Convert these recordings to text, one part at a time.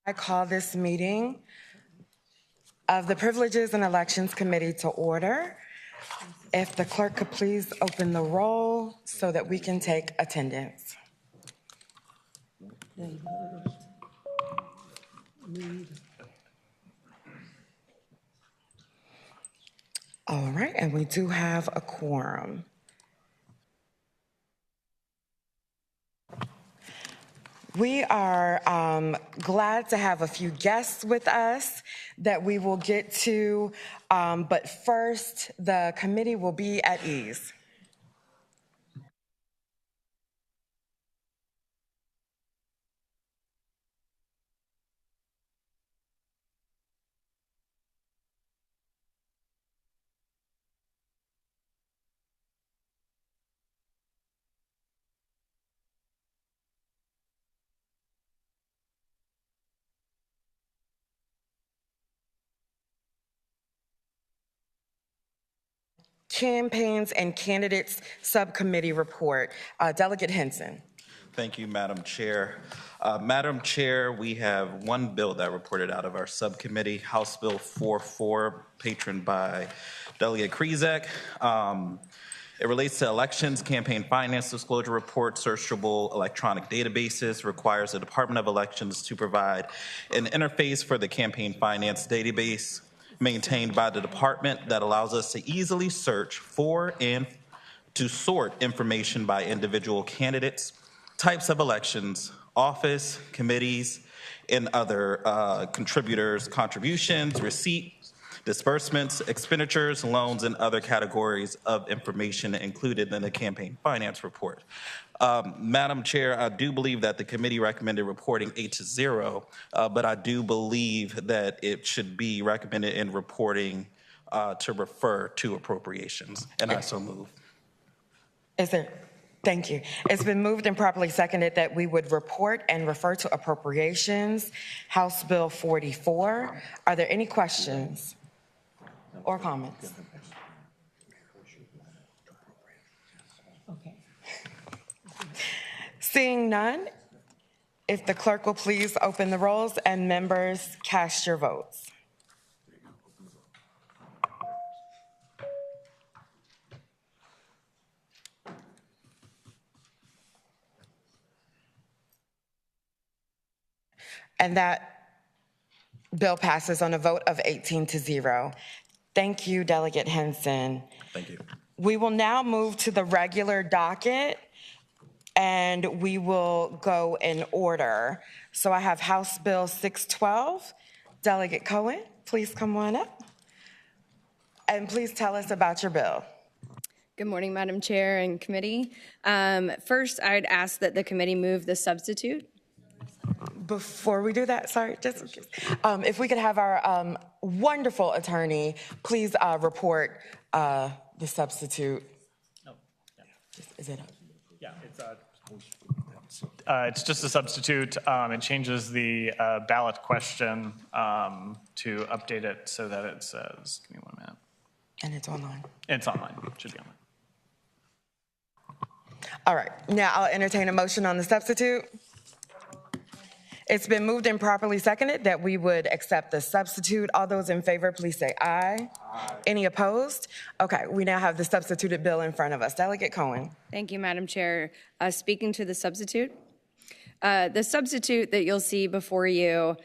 I call this meeting of the Privileges and Elections Committee to order. If the clerk could please open the roll so that we can take attendance. All right, and we do have a quorum. We are glad to have a few guests with us that we will get to, but first, the committee will be at ease. Campaigns and Candidates Subcommittee Report. Delegate Henson. Thank you, Madam Chair. Madam Chair, we have one bill that reported out of our subcommittee, House Bill 44, patroned by Delegate Krizek. It relates to elections, campaign finance disclosure report, searchable electronic databases, requires the Department of Elections to provide an interface for the campaign finance database maintained by the department that allows us to easily search for and to sort information by individual candidates, types of elections, office, committees, and other contributors' contributions, receipts, disbursements, expenditures, loans, and other categories of information included in the campaign finance report. Madam Chair, I do believe that the committee recommended reporting 8-0, but I do believe that it should be recommended in reporting to refer to appropriations, and I so move. Thank you. It's been moved and properly seconded that we would report and refer to appropriations, House Bill 44. Are there any questions or comments? Okay. Seeing none, if the clerk will please open the rolls and members cast your votes. And that bill passes on a vote of 18-0. Thank you, Delegate Henson. Thank you. We will now move to the regular docket, and we will go in order. So I have House Bill 612. Delegate Cohen, please come on up. And please tell us about your bill. Good morning, Madam Chair and committee. First, I'd ask that the committee move the substitute. Before we do that, sorry, just if we could have our wonderful attorney please report the substitute. No. Yeah. Is it? Yeah, it's just a substitute. It changes the ballot question to update it so that it says, give me 1 minute. And it's online. It's online. It should be online. All right. Now I'll entertain a motion on the substitute. It's been moved and properly seconded that we would accept the substitute. All those in favor, please say aye. Aye. Any opposed? Okay, we now have the substituted bill in front of us. Delegate Cohen. Thank you, Madam Chair. Speaking to the substitute that you'll see before you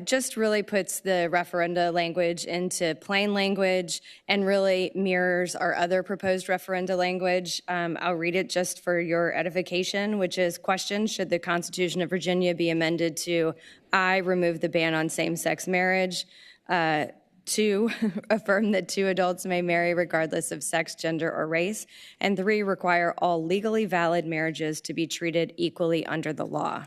just really puts the referenda language into plain language and really mirrors our other proposed referenda language. I'll read it just for your edification, which is: question, should the Constitution of Virginia be amended to I, remove the ban on same-sex marriage, 2, affirm that 2 adults may marry regardless of sex, gender, or race, and 3, require all legally valid marriages to be treated equally under the law.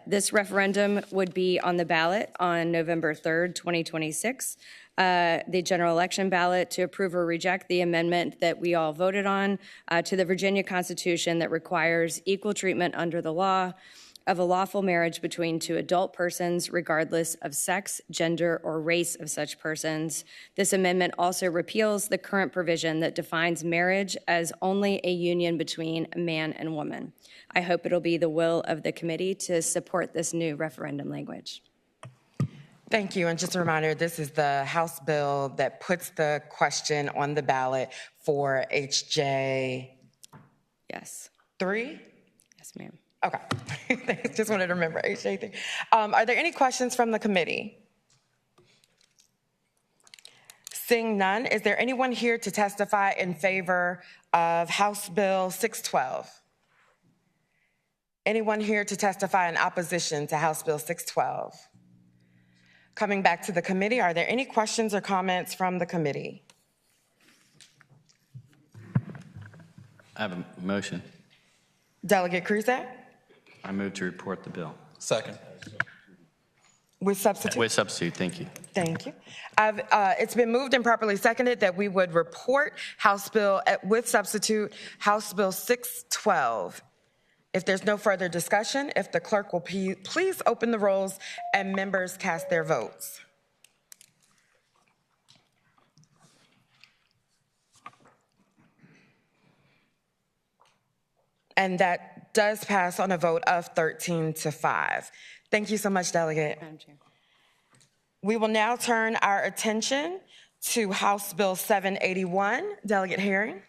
This referendum would be on the ballot on November 3rd, 2026. The general election ballot to approve or reject the amendment that we all voted on to the Virginia Constitution that requires equal treatment under the law. of a lawful marriage between two adult persons, regardless of sex, gender, or race of such persons. This amendment also repeals the current provision that defines marriage as only a union between a man and woman. I hope it'll be the will of the committee to support this new referendum language. Thank you. And just a reminder, this is the House bill that puts the question on the ballot for HJ3? Yes. Yes, ma'am. Okay. Just wanted to remember HJ3. Are there any questions from the committee? Seeing none, is there anyone here to testify in favor of House Bill 612? Anyone here to testify in opposition to House Bill 612? Coming back to the committee, are there any questions or comments from the committee? I have a motion. Delegate Kruzak? I move to report the bill. Second. With substitute? With substitute, thank you. Thank you. It's been moved and properly seconded that we would report House Bill with substitute, House Bill 612. If there's no further discussion, if the clerk will please open the rolls and members cast their votes. And that does pass on a vote of 13-5. Thank you so much, Delegate. Madam Chair. We will now turn our attention to House Bill 781. Delegate Herring.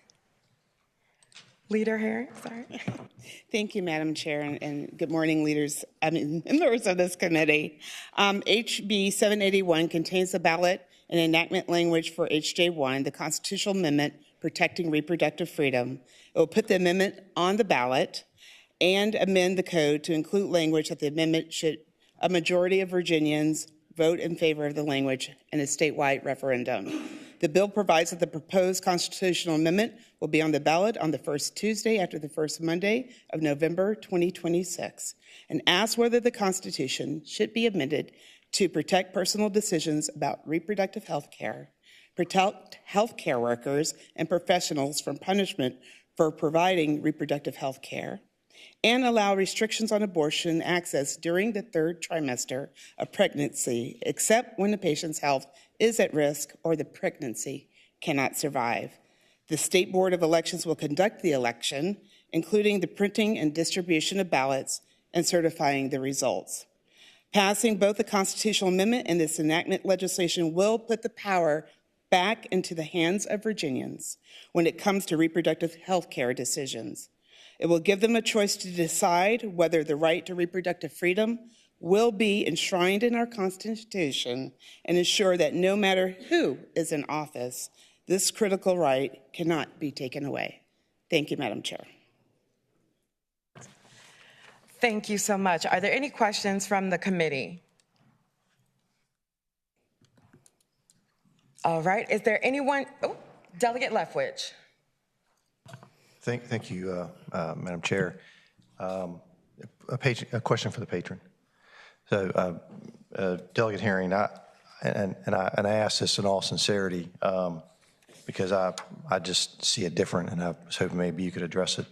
Leader Herring, sorry. Thank you, Madam Chair, and good morning, members of this committee. HB 781 contains the ballot and enactment language for HJ1, the constitutional amendment protecting reproductive freedom. It will put the amendment on the ballot and amend the code to include language that the amendment should a majority of Virginians vote in favor of the language in a statewide referendum. The bill provides that the proposed constitutional amendment will be on the ballot on the first Tuesday after the first Monday of November 2026, and asks whether the Constitution should be amended to protect personal decisions about reproductive health care, protect health care workers and professionals from punishment for providing reproductive health care, and allow restrictions on abortion access during the third trimester of pregnancy, except when the patient's health is at risk or the pregnancy cannot survive. The State Board of Elections will conduct the election, including the printing and distribution of ballots and certifying the results. Passing both the constitutional amendment and this enactment legislation will put the power back into the hands of Virginians when it comes to reproductive health care decisions. It will give them a choice to decide whether the right to reproductive freedom will be enshrined in our Constitution and ensure that no matter who is in office, this critical right cannot be taken away. Thank you, Madam Chair. Thank you so much. Are there any questions from the committee? All right, is there anyone, Delegate Lefwich. Thank you, Madam Chair. A question for the patron. So, Delegate Herring, I ask this in all sincerity because I just see it different, and I was hoping maybe you could address it.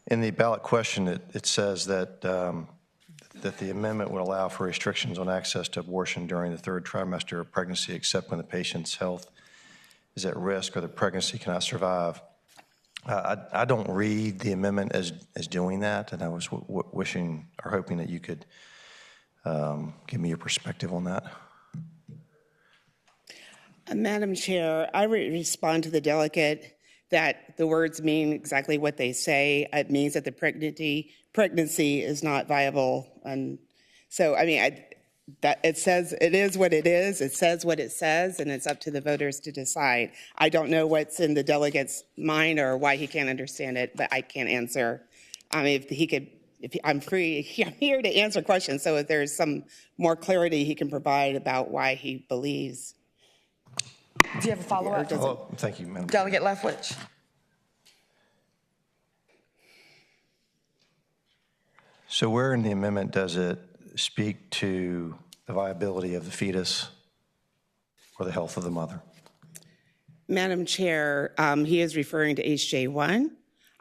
In the ballot question, it says that that the amendment would allow for restrictions on access to abortion during the third trimester of pregnancy, except when the patient's health is at risk or the pregnancy cannot survive. I don't read the amendment as doing that, and I was wishing or hoping that you could give me your perspective on that. Madam Chair, I respond to the delegate that the words mean exactly what they say. It means that the pregnancy is not viable, and so I mean that it says it is what it is. It says what it says, and it's up to the voters to decide. I don't know what's in the delegate's mind or why he can't understand it, but I can't answer. If he could, I'm free. I'm here to answer questions. So if there's some more clarity he can provide about why he believes. Do you have a follow-up? Oh, thank you, Madam. Delegate Lefwich. So where in the amendment does it speak to the viability of the fetus or the health of the mother? Madam Chair, he is referring to HJ1.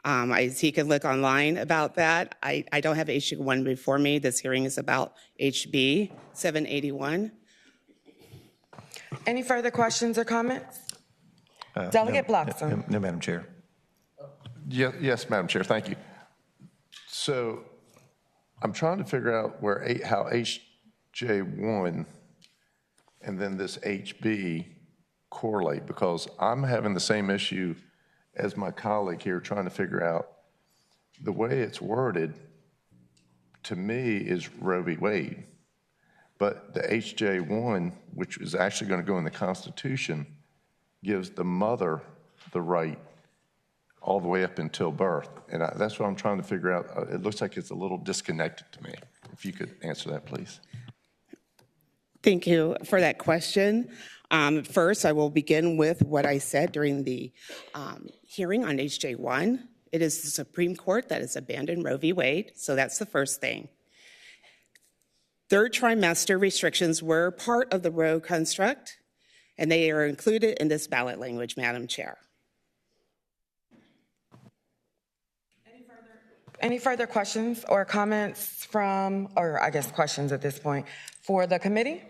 He can look online about that. I don't have HJ1 before me. This hearing is about HB 781. Any further questions or comments? Delegate Bloxham. No, Madam Chair. Yes, Madam Chair, thank you. So I'm trying to figure out how HJ1 and then this HB correlate, because I'm having the same issue as my colleague here, trying to figure out the way it's worded. To me, is Roe v. Wade, but the HJ1, which is actually going to go in the Constitution, gives the mother the right all the way up until birth. And that's what I'm trying to figure out. It looks like it's a little disconnected to me. If you could answer that, please. Thank you for that question. First, I will begin with what I said during the hearing on HJ1. It is the Supreme Court that has abandoned Roe v. Wade, so that's the first thing. Third trimester restrictions were part of the Roe construct, and they are included in this ballot language, Madam Chair. Any further questions or comments from, or I guess questions at this point, for the committee?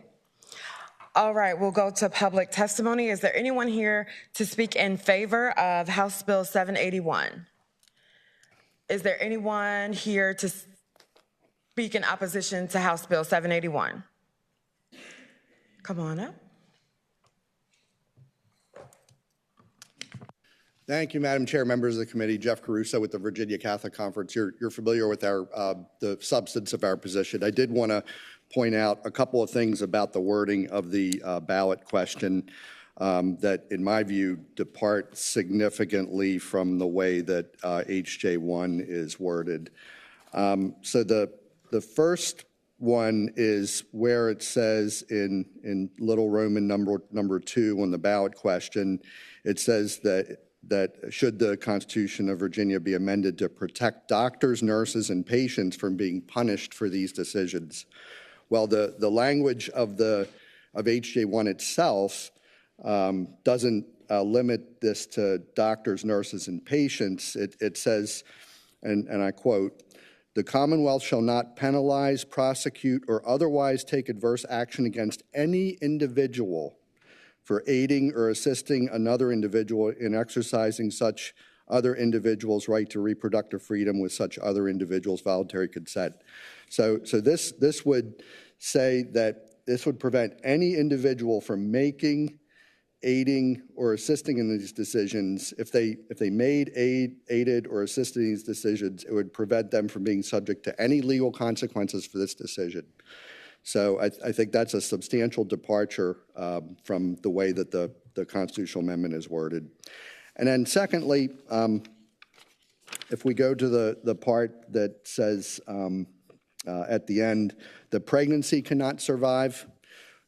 All right, we'll go to public testimony. Is there anyone here to speak in favor of House Bill 781? Is there anyone here to speak in opposition to House Bill 781? Come on up. Thank you, Madam Chair, members of the committee. Jeff Caruso with the Virginia Catholic Conference. You're familiar with the substance of our position. I did want to point out a couple of things about the wording of the ballot question that, in my view, depart significantly from the way that HJ1 is worded. So the first one is where it says in Little Roman number 2 on the ballot question, it says that should the Constitution of Virginia be amended to protect doctors, nurses, and patients from being punished for these decisions. Well, the language of HJ1 itself doesn't limit this to doctors, nurses, and patients. It says, and I quote, "The Commonwealth shall not penalize, prosecute, or otherwise take adverse action against any individual for aiding or assisting another individual in exercising such other individual's right to reproductive freedom with such other individual's voluntary consent." So this would say that this would prevent any individual from making, aiding, or assisting in these decisions. If they made, aided, or assisted in these decisions, it would prevent them from being subject to any legal consequences for this decision. So I think that's a substantial departure from the way that the constitutional amendment is worded. And then secondly, if we go to the part that says at the end, the pregnancy cannot survive,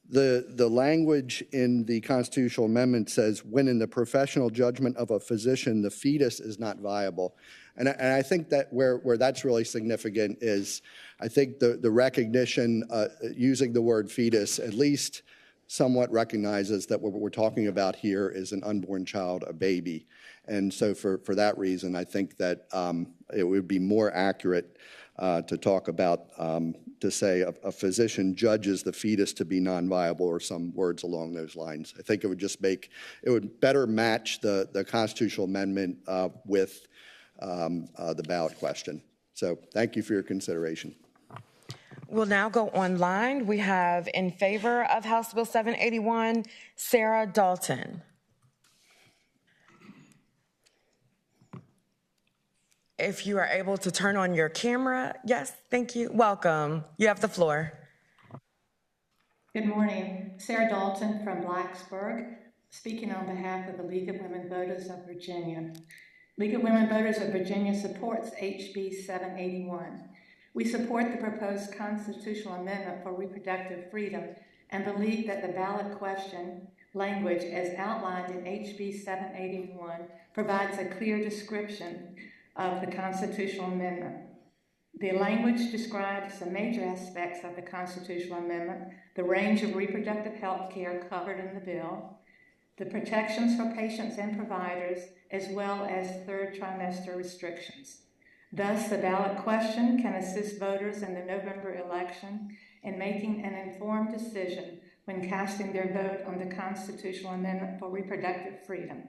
the language in the constitutional amendment says, when in the professional judgment of a physician, the fetus is not viable. And I think that where that's really significant is, I think the recognition using the word fetus at least somewhat recognizes that what we're talking about here is an unborn child, a baby. And so for that reason, I think that it would be more accurate to talk about, to say a physician judges the fetus to be non-viable, or some words along those lines. I think it would just it would better match the constitutional amendment with the ballot question. So thank you for your consideration. We'll now go online. We have in favor of House Bill 781, Sarah Dalton. If you are able to turn on your camera. Yes, thank you. Welcome. You have the floor. Good morning. Sarah Dalton from Blacksburg, speaking on behalf of the League of Women Voters of Virginia. League of Women Voters of Virginia supports HB 781. We support the proposed constitutional amendment for reproductive freedom and believe that the ballot question language as outlined in HB 781 provides a clear description of the constitutional amendment. The language describes the major aspects of the constitutional amendment, the range of reproductive health care covered in the bill, the protections for patients and providers, as well as third trimester restrictions. Thus, the ballot question can assist voters in the November election in making an informed decision when casting their vote on the constitutional amendment for reproductive freedom.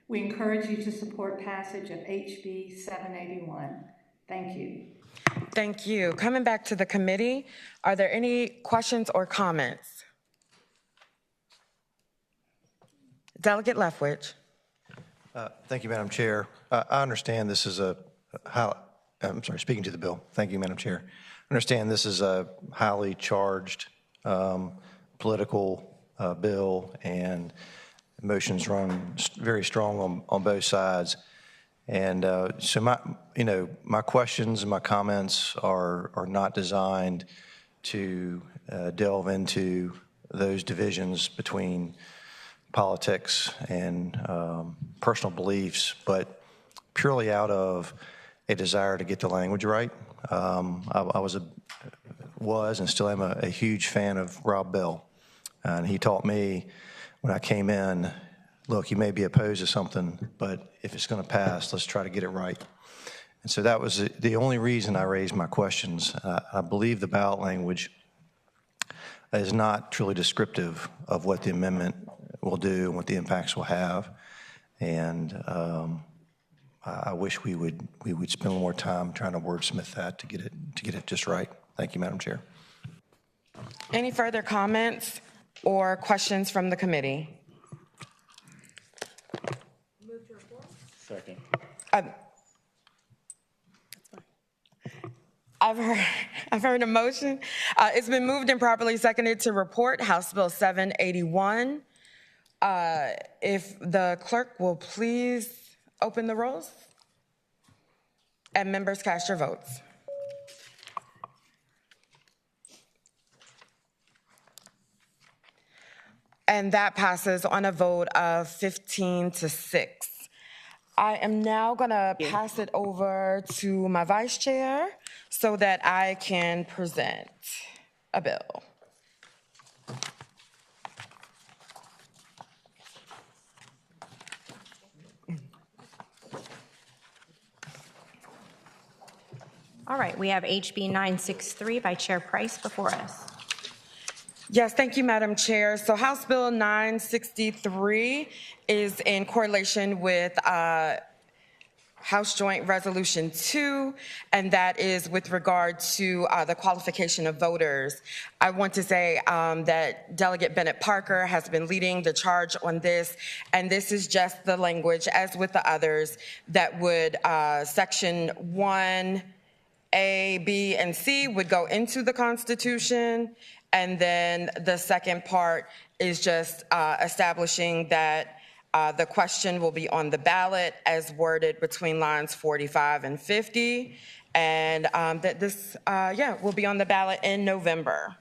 We encourage you to support passage of HB 781. Thank you. Thank you. Coming back to the committee, are there any questions or comments? Delegate Lethwich. Thank you, Madam Chair. I understand this is speaking to the bill. Thank you, Madam Chair. I understand this is a highly charged political bill, and emotions run very strong on both sides. And so my questions and my comments are not designed to delve into those divisions between politics and personal beliefs, but purely out of a desire to get the language right. I was and still am a huge fan of Rob Bell, and he taught me when I came in, look, you may be opposed to something, but if it's going to pass, let's try to get it right. And so that was the only reason I raised my questions. I believe the ballot language is not truly descriptive of what the amendment will do and what the impacts will have. And I wish we would spend a little more time trying to wordsmith that to get it just right. Thank you, Madam Chair. Any further comments or questions from the committee? Move to report. Second. I've heard a motion. It's been moved and properly seconded to report House Bill 781. If the clerk will please open the rolls and members cast your votes. And that passes on a vote of 15-6. I am now going to pass it over to my vice chair so that I can present a bill. All right, we have HB 963 by Chair Price before us. Yes, thank you, Madam Chair. So House Bill 963 is in correlation with House Joint Resolution 2, and that is with regard to the qualification of voters. I want to say that Delegate Bennett Parker has been leading the charge on this, and this is just the language, as with the others, that would Section 1A, B, and C would go into the Constitution, and then the second part is just establishing that the question will be on the ballot as worded between lines 45 and 50, and that this, will be on the ballot in November.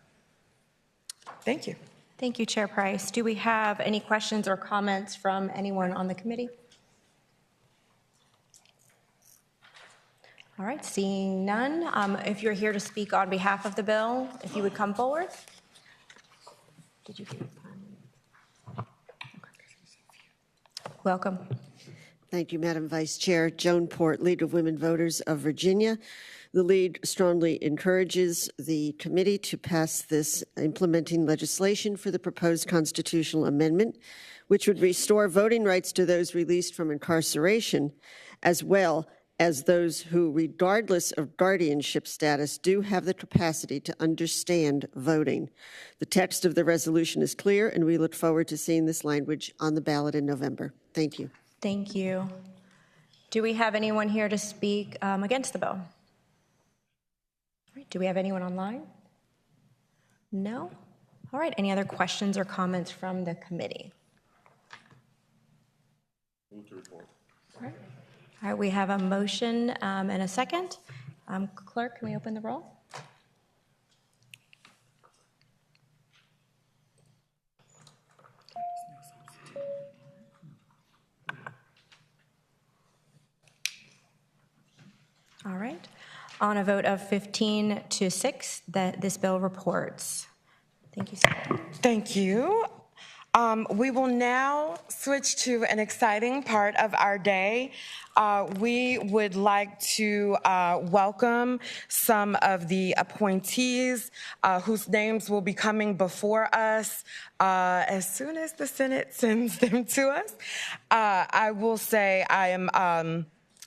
Thank you. Thank you, Chair Price. Do we have any questions or comments from anyone on the committee? All right, seeing none. If you're here to speak on behalf of the bill, if you would come forward. Did you get it? Welcome. Thank you, Madam Vice Chair. Joan Port, League of Women Voters of Virginia. The League strongly encourages the committee to pass this implementing legislation for the proposed constitutional amendment, which would restore voting rights to those released from incarceration, as well as those who, regardless of guardianship status, do have the capacity to understand voting. The text of the resolution is clear, and we look forward to seeing this language on the ballot in November. Thank you. Thank you. Do we have anyone here to speak against the bill? All right, do we have anyone online? No? All right, any other questions or comments from the committee? Move to report. All right. All right, we have a motion and a second. Clerk, can we open the roll? All right. On a vote of 15-6, that this bill reports. Thank you, Sarah. Thank you. We will now switch to an exciting part of our day. We would like to welcome some of the appointees whose names will be coming before us as soon as the Senate sends them to us. I will say I am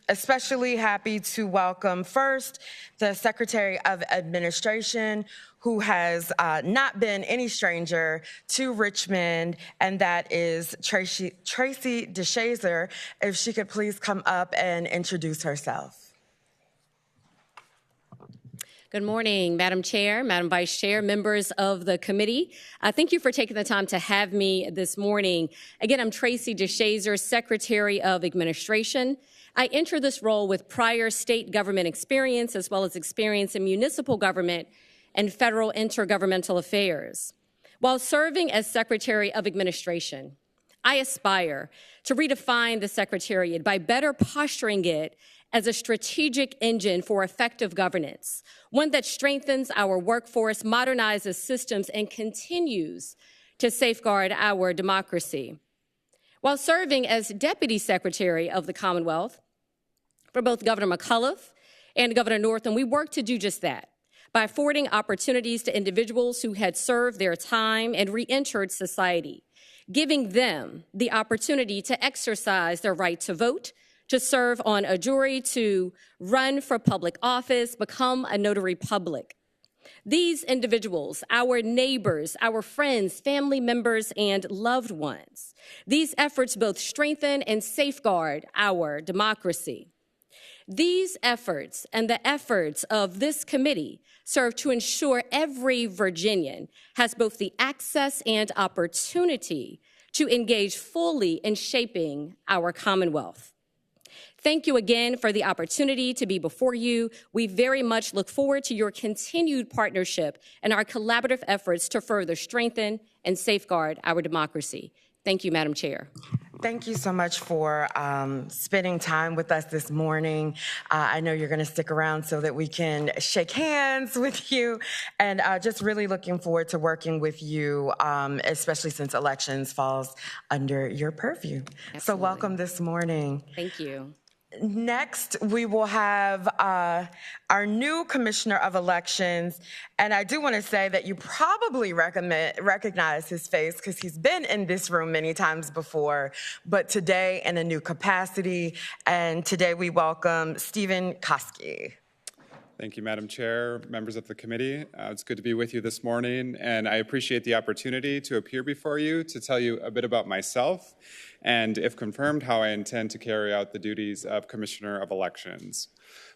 especially happy to welcome first the Secretary of Administration, who has not been any stranger to Richmond, and that is Tracy DeShazer. If she could please come up and introduce herself. Good morning, Madam Chair, Madam Vice Chair, members of the committee. Thank you for taking the time to have me this morning. Again, I'm Tracy DeShazer, Secretary of Administration. I entered this role with prior state government experience as well as experience in municipal government and federal intergovernmental affairs. While serving as Secretary of Administration, I aspire to redefine the Secretariat by better posturing it as a strategic engine for effective governance, one that strengthens our workforce, modernizes systems, and continues to safeguard our democracy. While serving as Deputy Secretary of the Commonwealth for both Governor McAuliffe and Governor Northam, we worked to do just that by affording opportunities to individuals who had served their time and re-entered society, giving them the opportunity to exercise their right to vote, to serve on a jury, to run for public office, become a notary public. These individuals, our neighbors, our friends, family members, and loved ones, these efforts both strengthen and safeguard our democracy. These efforts and the efforts of this committee serve to ensure every Virginian has both the access and opportunity to engage fully in shaping our Commonwealth. Thank you again for the opportunity to be before you. We very much look forward to your continued partnership and our collaborative efforts to further strengthen and safeguard our democracy. Thank you, Madam Chair. Thank you so much for spending time with us this morning. I know you're going to stick around so that we can shake hands with you, and just really looking forward to working with you, especially since elections falls under your purview. Absolutely. So welcome this morning. Thank you. Next, we will have our new Commissioner of Elections, and I do want to say that you probably recognize his face because he's been in this room many times before, but today in a new capacity, and today we welcome Stephen Koski. Thank you, Madam Chair, members of the committee. It's good to be with you this morning, and I appreciate the opportunity to appear before you to tell you a bit about myself and, if confirmed, how I intend to carry out the duties of Commissioner of Elections.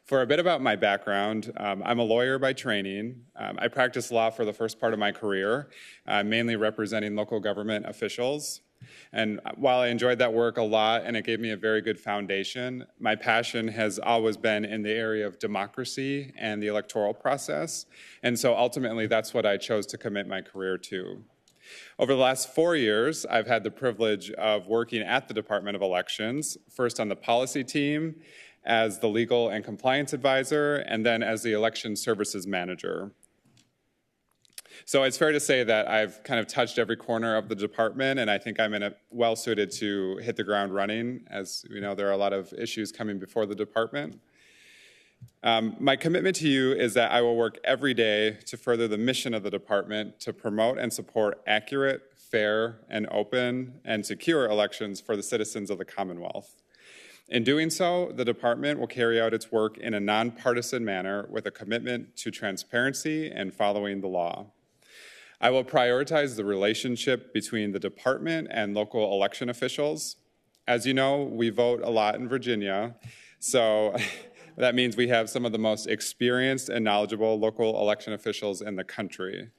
For a bit about my background, I'm a lawyer by training. I practiced law for the first part of my career, mainly representing local government officials. And while I enjoyed that work a lot and it gave me a very good foundation, my passion has always been in the area of democracy and the electoral process. And so ultimately, that's what I chose to commit my career to. Over the last 4 years, I've had the privilege of working at the Department of Elections, first on the policy team, as the legal and compliance advisor, and then as the election services manager. So it's fair to say that I've kind of touched every corner of the department, and I think I'm well suited to hit the ground running. As we know, there are a lot of issues coming before the department. My commitment to you is that I will work every day to further the mission of the department to promote and support accurate, fair, and open and secure elections for the citizens of the Commonwealth. In doing so, the department will carry out its work in a nonpartisan manner with a commitment to transparency and following the law. I will prioritize the relationship between the department and local election officials. As you know, we vote a lot in Virginia, so that means we have some of the most experienced and knowledgeable local election officials in the country.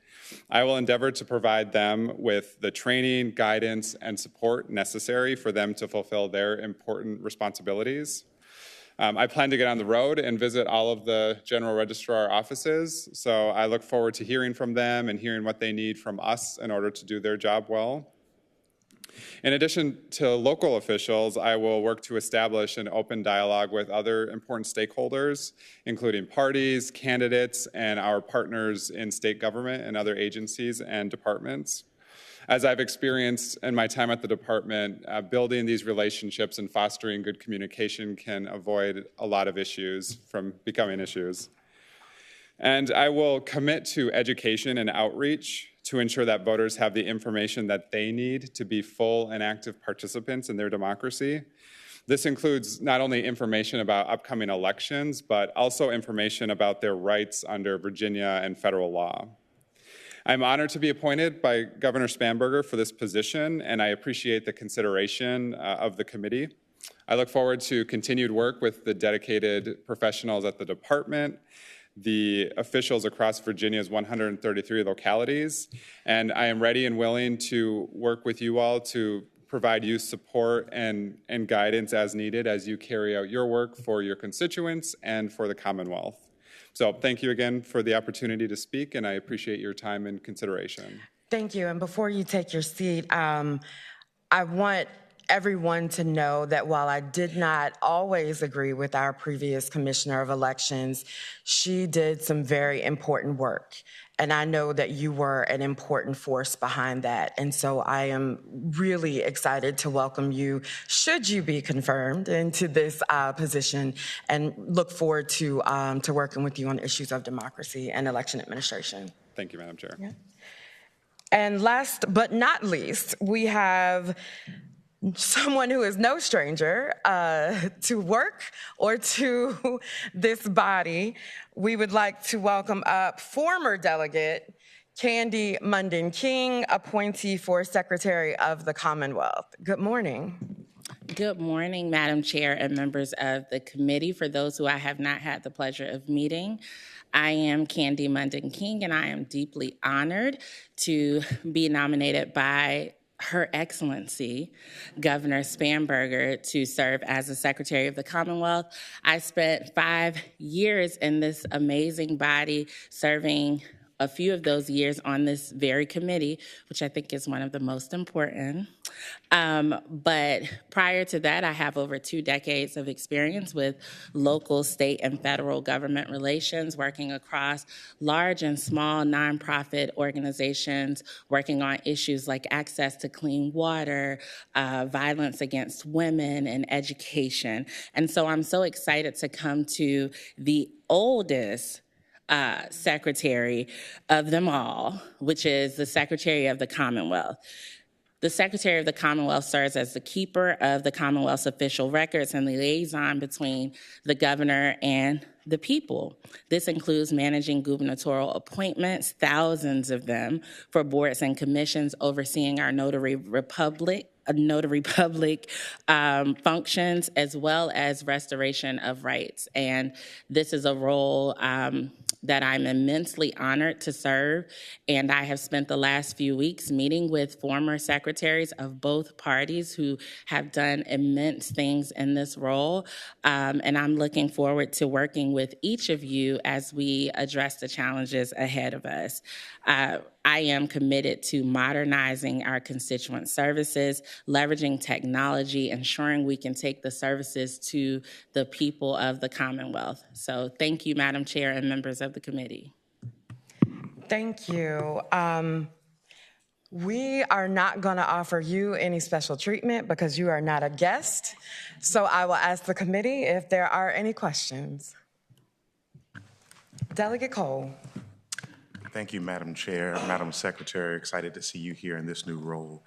I will endeavor to provide them with the training, guidance, and support necessary for them to fulfill their important responsibilities. I plan to get on the road and visit all of the general registrar offices, so I look forward to hearing from them and hearing what they need from us in order to do their job well. In addition to local officials, I will work to establish an open dialogue with other important stakeholders, including parties, candidates, and our partners in state government and other agencies and departments. As I've experienced in my time at the department, building these relationships and fostering good communication can avoid a lot of issues from becoming issues. And I will commit to education and outreach to ensure that voters have the information that they need to be full and active participants in their democracy. This includes not only information about upcoming elections, but also information about their rights under Virginia and federal law. I'm honored to be appointed by Governor Spanberger for this position, and I appreciate the consideration of the committee. I look forward to continued work with the dedicated professionals at the department, the officials across Virginia's 133 localities, and I am ready and willing to work with you all to provide you support and guidance as needed as you carry out your work for your constituents and for the Commonwealth. So thank you again for the opportunity to speak, and I appreciate your time and consideration. Thank you. And before you take your seat, I want everyone to know that while I did not always agree with our previous Commissioner of Elections, she did some very important work. And I know that you were an important force behind that. And so I am really excited to welcome you, should you be confirmed, into this position, and look forward to working with you on issues of democracy and election administration. Thank you, Madam Chair. Yeah. And last but not least, we have someone who is no stranger to work or to this body. We would like to welcome up former delegate Candy Munden King, appointee for Secretary of the Commonwealth. Good morning. Good morning, Madam Chair and members of the committee. For those who I have not had the pleasure of meeting, I am Candy Munden King, and I am deeply honored to be nominated by Her Excellency, Governor Spanberger, to serve as the Secretary of the Commonwealth. I spent 5 years in this amazing body, serving a few of those years on this very committee, which I think is one of the most important. But prior to that, I have over 2 decades of experience with local, state, and federal government relations, working across large and small nonprofit organizations, working on issues like access to clean water, violence against women, and education. And so I'm so excited to come to the oldest secretary of them all, which is the Secretary of the Commonwealth. The Secretary of the Commonwealth serves as the keeper of the Commonwealth's official records and the liaison between the governor and the people. This includes managing gubernatorial appointments, thousands of them, for boards and commissions, overseeing our notary public functions, as well as restoration of rights. And this is a role that I'm immensely honored to serve. And I have spent the last few weeks meeting with former secretaries of both parties who have done immense things in this role. And I'm looking forward to working with each of you as we address the challenges ahead of us. I am committed to modernizing our constituent services, leveraging technology, ensuring we can take the services to the people of the Commonwealth. So thank you, Madam Chair and members of the committee. Thank you. We are not going to offer you any special treatment because you are not a guest. So I will ask the committee if there are any questions. Delegate Cole. Thank you, Madam Chair. Madam Secretary, excited to see you here in this new role.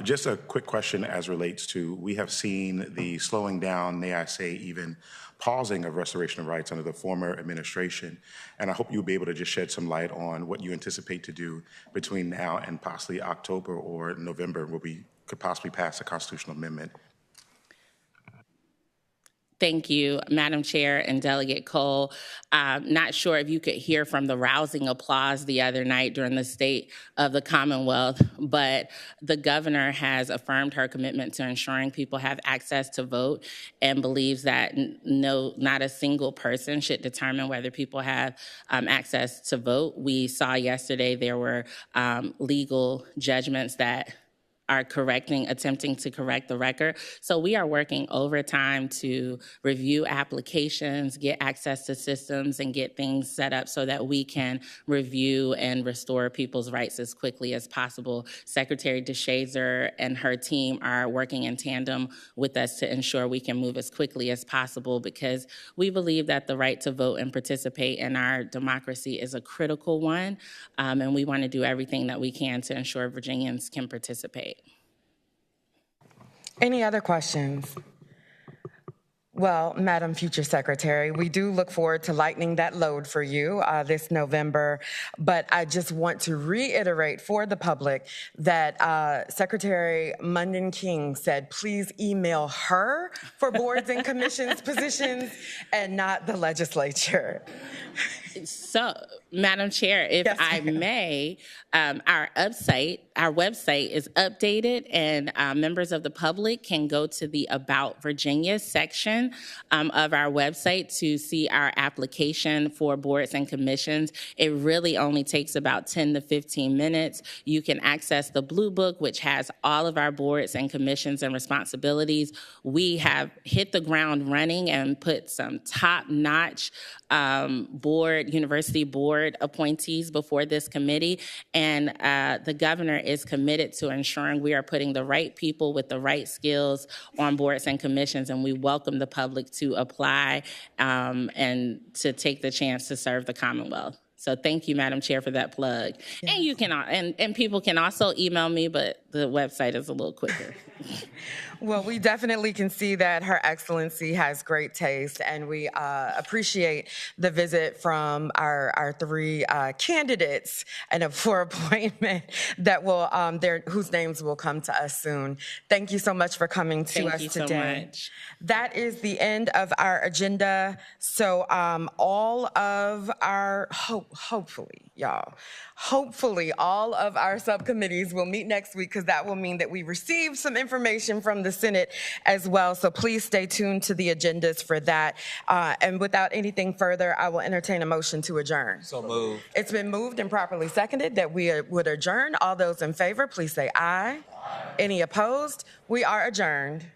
Just a quick question as relates to, we have seen the slowing down, may I say even pausing of restoration of rights under the former administration, and I hope you'll be able to just shed some light on what you anticipate to do between now and possibly October or November, where we could possibly pass a constitutional amendment. Thank you, Madam Chair and Delegate Cole. Not sure if you could hear from the rousing applause the other night during the State of the Commonwealth, but the governor has affirmed her commitment to ensuring people have access to vote and believes that not a single person should determine whether people have access to vote. We saw yesterday there were legal judgments that are attempting to correct the record. So we are working overtime to review applications, get access to systems, and get things set up so that we can review and restore people's rights as quickly as possible. Secretary DeShazer and her team are working in tandem with us to ensure we can move as quickly as possible, because we believe that the right to vote and participate in our democracy is a critical one, and we want to do everything that we can to ensure Virginians can participate. Any other questions? Well, Madam Future Secretary, we do look forward to lightening that load for you this November, but I just want to reiterate for the public that Secretary Munden King said, please email her for boards and commissions positions and not the legislature. So, Madam Chair, if I may, our website is updated, and members of the public can go to the About Virginia section of our website to see our application for boards and commissions. It really only takes about 10 to 15 minutes. You can access the Blue Book, which has all of our boards and commissions and responsibilities. We have hit the ground running and put some top-notch university board appointees before this committee, and the governor is committed to ensuring we are putting the right people with the right skills on boards and commissions, and we welcome the public to apply and to take the chance to serve the Commonwealth. So thank you, Madam Chair, for that plug. Yes. And you can, and people can also email me, but the website is a little quicker. Well, we definitely can see that Her Excellency has great taste, and we appreciate the visit from our three candidates and for appointment that will whose names will come to us soon. Thank you so much for coming to us today. Thank you so much. That is the end of our agenda. So all of our hopefully all of our subcommittees will meet next week, because that will mean that we received some information from the Senate as well. So please stay tuned to the agendas for that. And without anything further, I will entertain a motion to adjourn. So moved. It's been moved and properly seconded that we would adjourn. All those in favor, please say aye. Any opposed? We are adjourned.